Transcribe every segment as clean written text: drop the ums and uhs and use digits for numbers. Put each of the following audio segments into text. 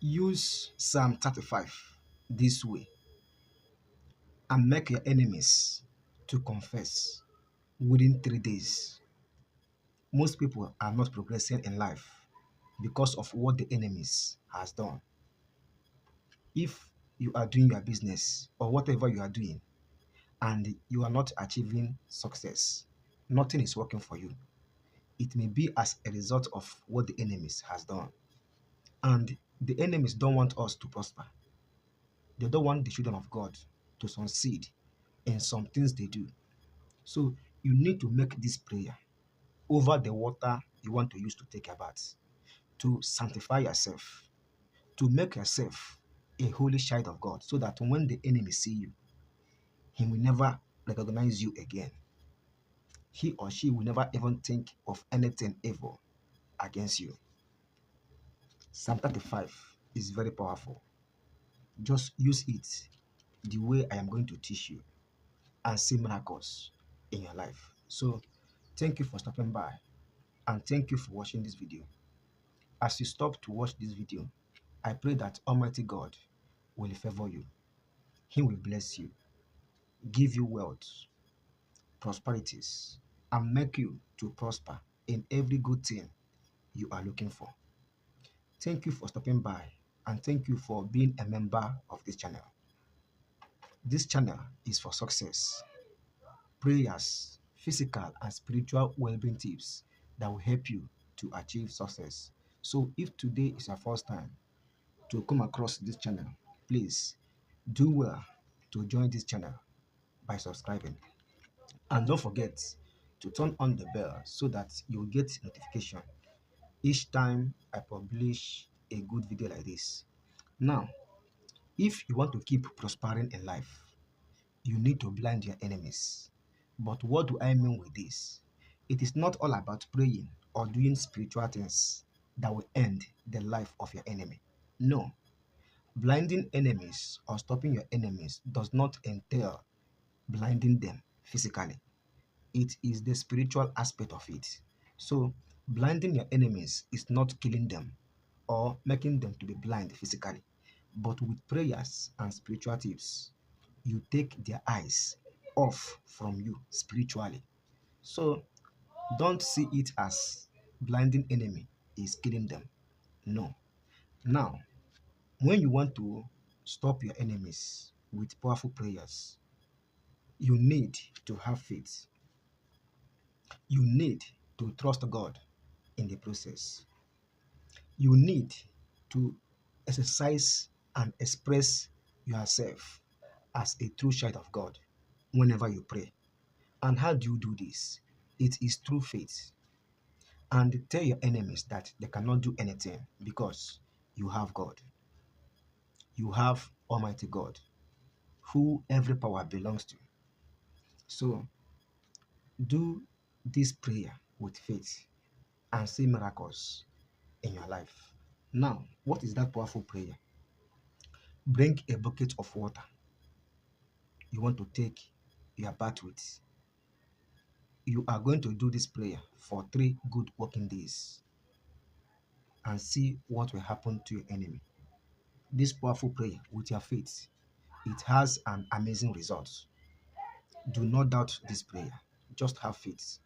Use Psalm 35 this way and make your enemies to confess within 3 days. Most people are not progressing in life because of what the enemies has done. If you are doing your business or whatever you are doing and you are not achieving success, nothing is working for you. It may be as a result of what the enemies has done. And the enemies don't want us to prosper. They don't want the children of God to succeed in some things they do. So you need to make this prayer over the water you want to use to take a bath, to sanctify yourself, to make yourself a holy child of God, so that when the enemy see you, he will never recognize you again. He or she will never even think of anything evil against you. Psalm 35 is very powerful. Just use it the way I am going to teach you and see miracles in your life. So thank you for stopping by and thank you for watching this video. As you stop to watch this video, I pray that Almighty God will favor you. He will bless you, give you wealth, prosperities, and make you to prosper in every good thing you are looking for. Thank you for stopping by and thank you for being a member of this channel. This channel is for success, prayers, physical and spiritual well-being tips that will help you to achieve success. So if today is your first time to come across this channel, please do well to join this channel by subscribing. And don't forget to turn on the bell so that you'll get notification each time I publish a good video like this. Now, if you want to keep prospering in life, you need to blind your enemies. But what do I mean with this? It is not all about praying or doing spiritual things that will end the life of your enemy. No. Blinding enemies or stopping your enemies does not entail blinding them physically. It is the spiritual aspect of it. So, blinding your enemies is not killing them or making them to be blind physically, but with prayers and spiritual tips, you take their eyes off from you spiritually. So, don't see it as blinding enemy is killing them. No. Now, when you want to stop your enemies with powerful prayers, you need to have faith. You need to trust God in the process. You need to exercise and express yourself as a true child of God whenever you pray. And how do you do this? It is through faith. And tell your enemies that they cannot do anything because you have God. You have Almighty God, who every power belongs to. So do this prayer with faith and see miracles in your life. Now, what is that powerful prayer? Bring a bucket of water you want to take your bath with. You are going to do this prayer for 3 good working days and see what will happen to your enemy. This powerful prayer with your faith, it has an amazing result. Do not doubt this prayer. Just have faith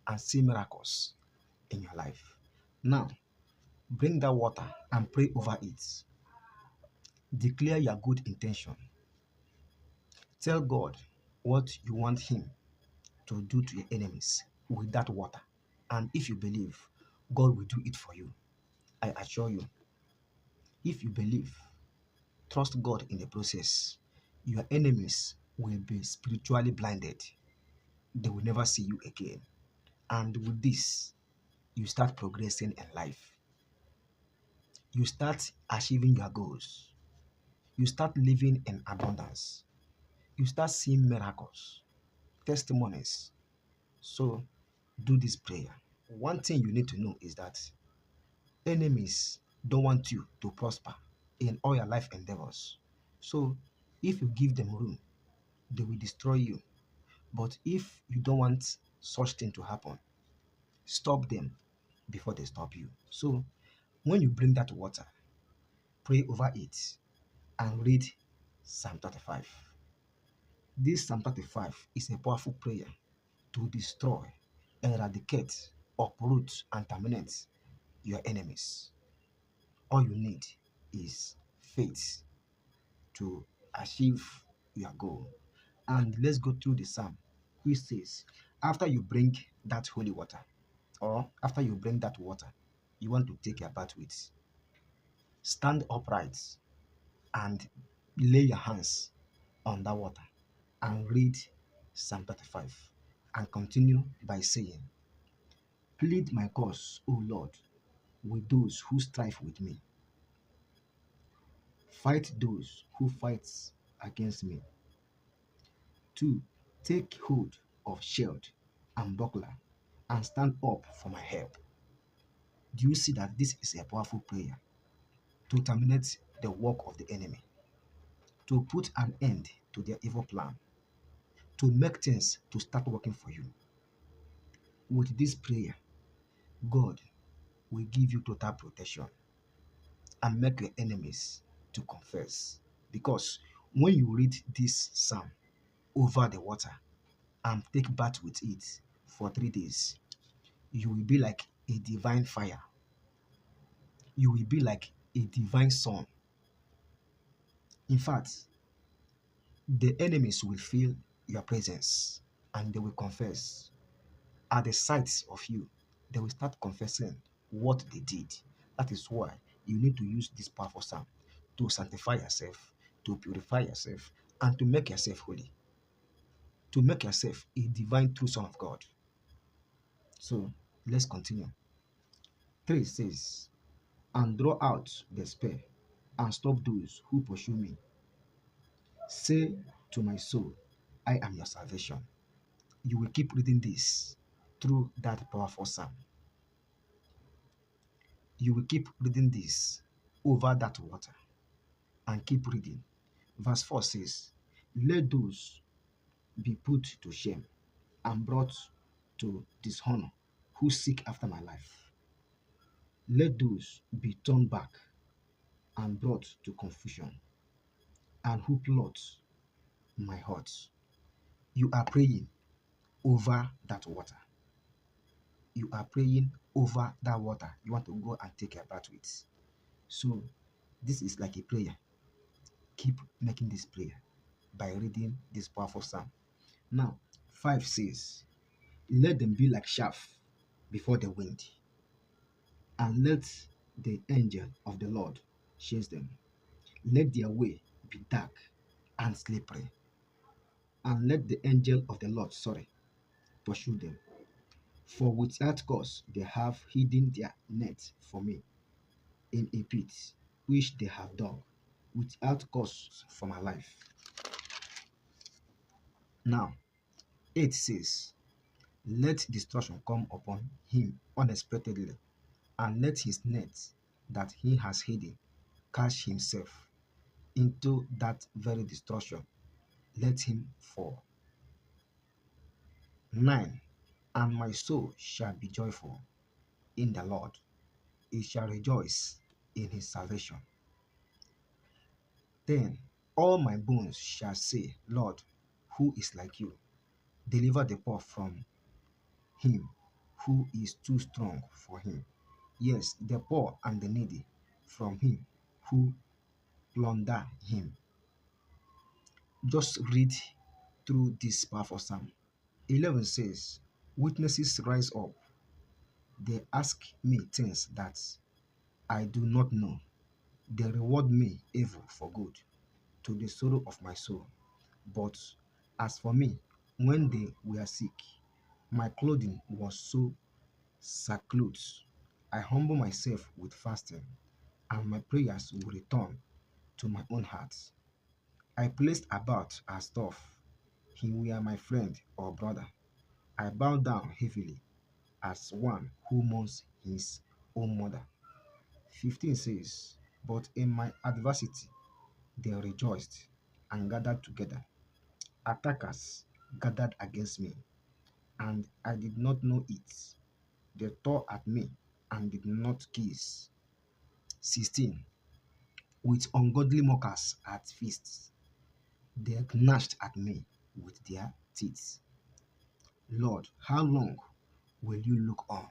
and see miracles in your life. Now, bring that water and pray over it. Declare your good intention. Tell God what you want Him to do to your enemies with that water. And if you believe, God will do it for you. I assure you. If you believe, trust God in the process, your enemies will be spiritually blinded. They will never see you again. And with this, you start progressing in life. You start achieving your goals. You start living in abundance. You start seeing miracles, testimonies. So do this prayer. One thing you need to know is that enemies don't want you to prosper in all your life endeavors. So if you give them room, they will destroy you. But if you don't want such thing to happen, stop them before they stop you. So when you bring that water, pray over it, and read Psalm 35. This Psalm 35 is a powerful prayer to destroy, eradicate, uproot, and terminate your enemies. All you need is faith to achieve your goal. And let's go through the psalm, which says, after you bring that holy water, or after you bring that water you want to take your bath with, stand upright and lay your hands on that water and read Psalm 35 and continue by saying, plead my cause, O Lord, with those who strive with me. Fight those who fight against me. 2. Take hold of shield and buckler and stand up for my help. Do you see that this is a powerful prayer to terminate the work of the enemy, to put an end to their evil plan, to make things to start working for you? With this prayer, God will give you total protection and make your enemies to confess. Because when you read this psalm over the water and take bath with it for 3 days, you will be like a divine fire. You will be like a divine sun. In fact, the enemies will feel your presence and they will confess. At the sight of you, they will start confessing what they did. That is why you need to use this powerful psalm to sanctify yourself, to purify yourself, and to make yourself holy, to make yourself a divine true son of God. So let's continue. 3 says, and draw out the spear and stop those who pursue me. Say to my soul, I am your salvation. You will keep reading this through that powerful psalm. You will keep reading this over that water and keep reading. Verse 4 says, let those be put to shame and brought to dishonor who seek after my life. Let those be turned back and brought to confusion and who plot my heart. You are praying over that water. You are praying over that water you want to go and take a bath with. So this is like a prayer. Keep making this prayer by reading this powerful psalm. Now 5 says, let them be like chaff before the wind, and let the angel of the Lord chase them. Let their way be dark and slippery, and let the angel of the Lord, pursue them. For without cause they have hidden their net for me in a pit which they have dug without cause for my life. Now 8 says, let destruction come upon him unexpectedly, and let his net that he has hidden catch himself into that very destruction. Let him fall. 9. And my soul shall be joyful in the Lord. It shall rejoice in his salvation. 10. All my bones shall say, Lord, who is like you? Deliver the poor from him who is too strong for him. Yes, the poor and the needy from him who plunder him. Just read through this powerful psalm. 11 says, witnesses rise up. They ask me things that I do not know. They reward me evil for good, to the sorrow of my soul. But as for me, when they were sick, my clothing was so sackcloth. I humble myself with fasting, and my prayers will return to my own heart. I placed about as stuff. He were my friend or brother. I bow down heavily as one who mourns his own mother. 15 says, but in my adversity they rejoiced and gathered together. Attackers gathered against me, and I did not know it. They tore at me and did not kiss. 16. with ungodly mockers at feasts. They gnashed at me with their teeth. Lord, how long will you look on?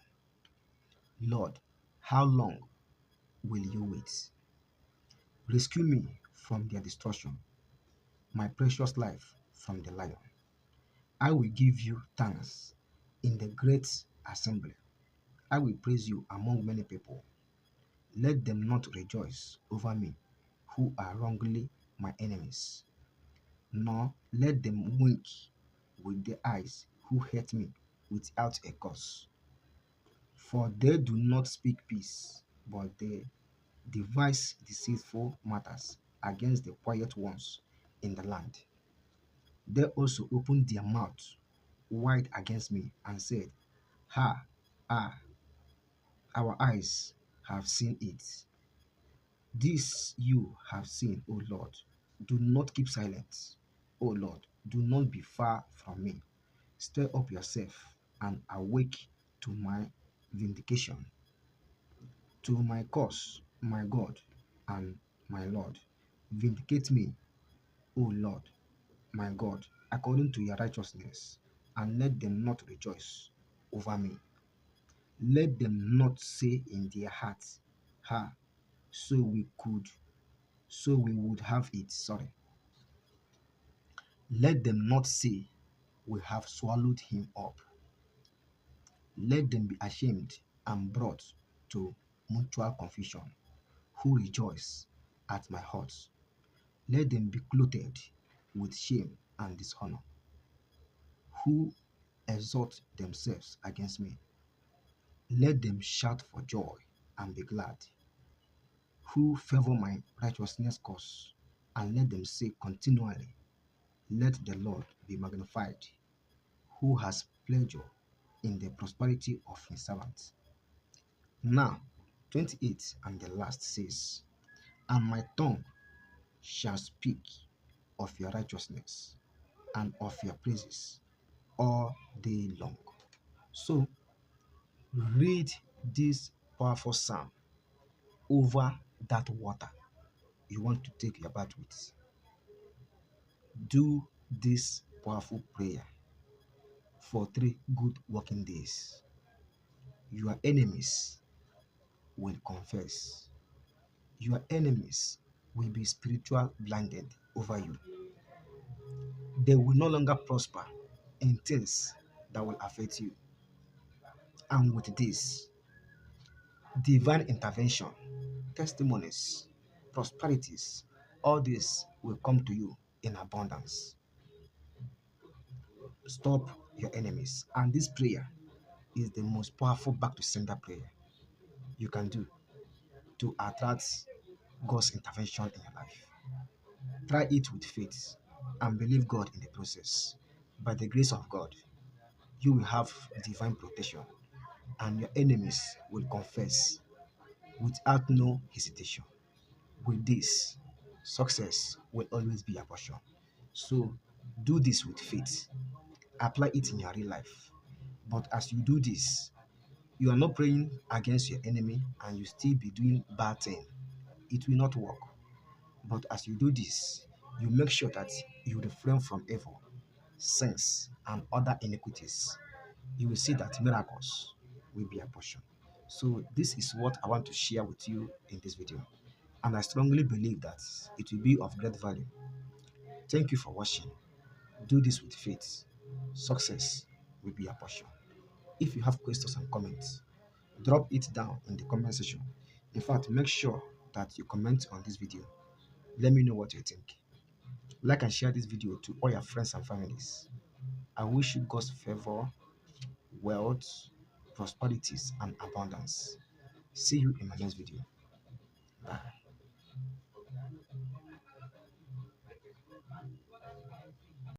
Lord, how long will you wait? Rescue me from their destruction, my precious life from the lion. I will give you thanks in the great assembly. I will praise you among many people. Let them not rejoice over me who are wrongly my enemies, nor let them wink with their eyes who hate me without a cause. For they do not speak peace, but they devise deceitful matters against the quiet ones in the land. They also opened their mouth wide against me and said, Ha, ah, our eyes have seen it. This you have seen, O Lord. Do not keep silent, O Lord. Do not be far from me. Stir up yourself and awake to my vindication, to my cause, my God and my Lord. Vindicate me, O Lord, my God, according to your righteousness, and let them not rejoice over me. Let them not say in their hearts, Ha, so we could, so we would have it. Sorry. Let them not say, We have swallowed him up. Let them be ashamed and brought to mutual confusion, who rejoice at my hurts. Let them be clothed with shame and dishonor, who exalt themselves against me. Let them shout for joy and be glad, who favor my righteousness cause, and let them say continually, Let the Lord be magnified, who has pleasure in the prosperity of his servants. Now, 28 and the last says, And my tongue shall speak of your righteousness and of your praises all day long. So, read this powerful psalm over that water you want to take your bath with. Do this powerful prayer for 3 good working days. Your enemies will confess. Your enemies will be spiritual blinded over you. They will no longer prosper in things that will affect you. And with this, divine intervention, testimonies, prosperities, all this will come to you in abundance. Stop your enemies. And this prayer is the most powerful back to sender prayer you can do to attract God's intervention in your life. Try it with faith and believe God in the process. By the grace of God, you will have divine protection and your enemies will confess without no hesitation. With this, success will always be a portion. So do this with faith. Apply it in your real life. But as you do this, you are not praying against your enemy and you still be doing bad thing. It will not work. But as you do this, you make sure that you refrain from evil, sins, and other iniquities. You will see that miracles will be a portion. So this is what I want to share with you in this video. And I strongly believe that it will be of great value. Thank you for watching. Do this with faith. Success will be a portion. If you have questions and comments, drop it down in the comment section. In fact, make sure that you comment on this video. Let me know what you think. Like and share this video to all your friends and families. I wish you God's favor, wealth, prosperities, and abundance. See you in my next video. Bye.